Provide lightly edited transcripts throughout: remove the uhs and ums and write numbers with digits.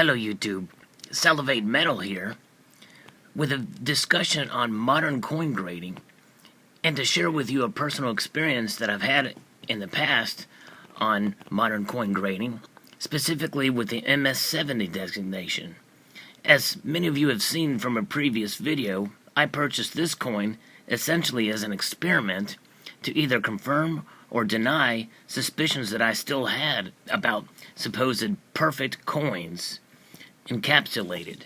Hello YouTube, Salivate Metal here, with a discussion on modern coin grading, and to share with you a personal experience that I've had in the past on modern coin grading, specifically with the MS-70 designation. As many of you have seen from a previous video, I purchased this coin essentially as an experiment to either confirm or deny suspicions that I still had about supposed perfect coins encapsulated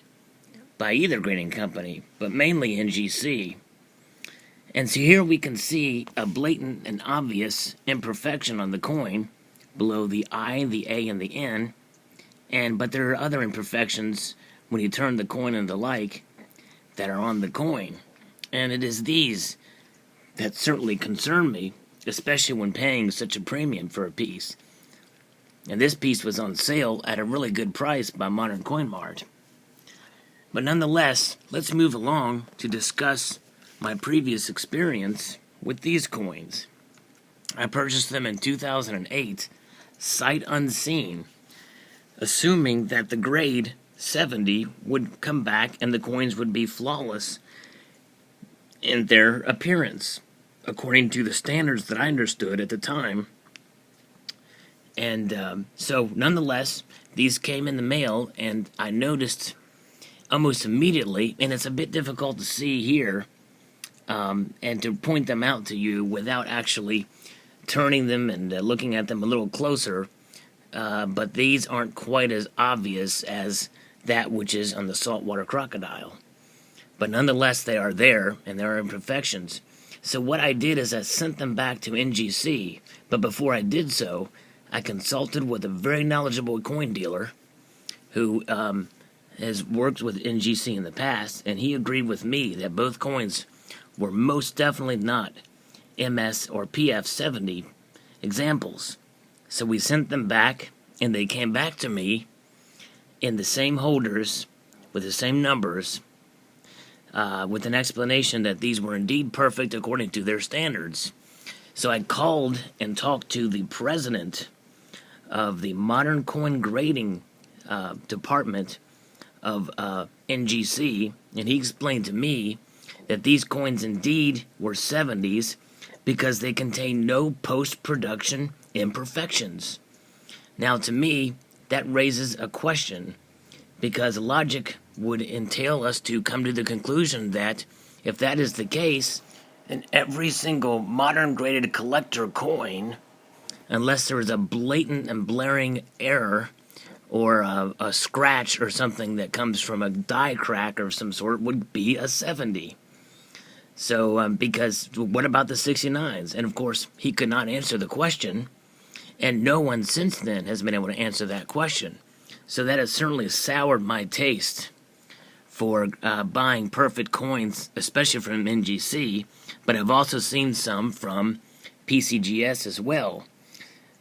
by either grading company, but mainly NGC. And so here we can see a blatant and obvious imperfection on the coin below the I, the A, and the N, but there are other imperfections when you turn the coin and the like that are on the coin. And it is these that certainly concern me, especially when paying such a premium for a piece. And this piece was on sale at a really good price by Modern Coin Mart. But nonetheless, let's move along to discuss my previous experience with these coins. I purchased them in 2008, sight unseen, assuming that the grade 70 would come back and the coins would be flawless in their appearance, according to the standards that I understood at the time. And so, nonetheless, these came in the mail, and I noticed almost immediately, and it's a bit difficult to see here, and to point them out to you without actually turning them and looking at them a little closer, but these aren't quite as obvious as that which is on the saltwater crocodile. But nonetheless, they are there, and there are imperfections. So what I did is I sent them back to NGC, but before I did so, I consulted with a very knowledgeable coin dealer who has worked with NGC in the past, and he agreed with me that both coins were most definitely not MS or PF70 examples. So we sent them back, and they came back to me in the same holders with the same numbers, with an explanation that these were indeed perfect according to their standards. So I called and talked to the president of the modern coin grading department of NGC, and he explained to me that these coins indeed were 70s because they contain no post-production imperfections. Now, to me, that raises a question, because logic would entail us to come to the conclusion that if that is the case, then every single modern graded collector coin, unless there is a blatant and blaring error or a scratch or something that comes from a die crack of some sort, would be a 70. So, because what about the 69s? And of course, he could not answer the question, and no one since then has been able to answer that question. So that has certainly soured my taste for buying perfect coins, especially from NGC, but I've also seen some from PCGS as well.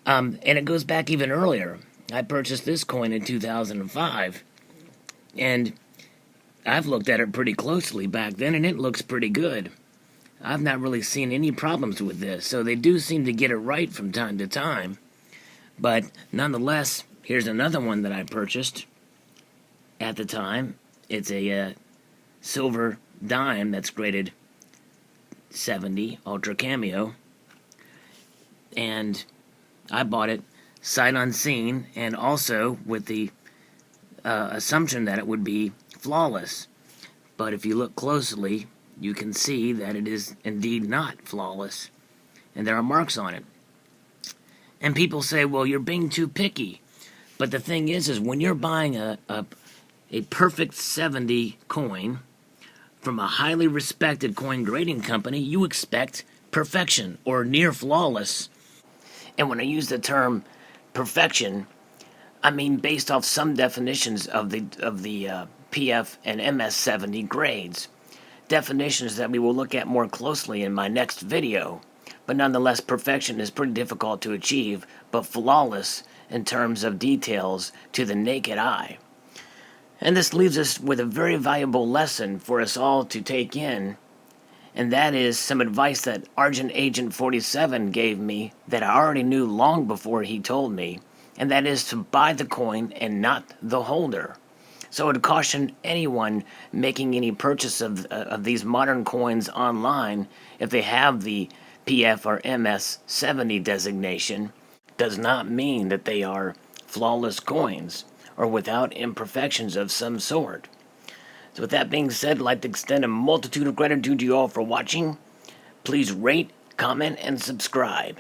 And it goes back even earlier. I purchased this coin in 2005, and I've looked at it pretty closely back then, and it looks pretty good. I've not really seen any problems with this, so they do seem to get it right from time to time. But nonetheless, here's another one that I purchased at the time. It's a silver dime that's graded 70, Ultra Cameo, and I bought it sight unseen, and also with the assumption that it would be flawless. But if you look closely, you can see that it is indeed not flawless, and there are marks on it. And people say, well, you're being too picky. But the thing is when you're buying a perfect 70 coin from a highly respected coin grading company, you expect perfection or near flawless. And when I use the term perfection, I mean based off some definitions of the PF and MS-70 grades, definitions that we will look at more closely in my next video. But nonetheless, perfection is pretty difficult to achieve, but flawless in terms of details to the naked eye. And this leaves us with a very valuable lesson for us all to take in, and that is some advice that Argent Agent 47 gave me that I already knew long before he told me, and that is to buy the coin and not the holder. So I would caution anyone making any purchase of these modern coins online, if they have the PF or MS70 designation, does not mean that they are flawless coins or without imperfections of some sort. So with that being said, I'd like to extend a multitude of gratitude to you all for watching. Please rate, comment, and subscribe.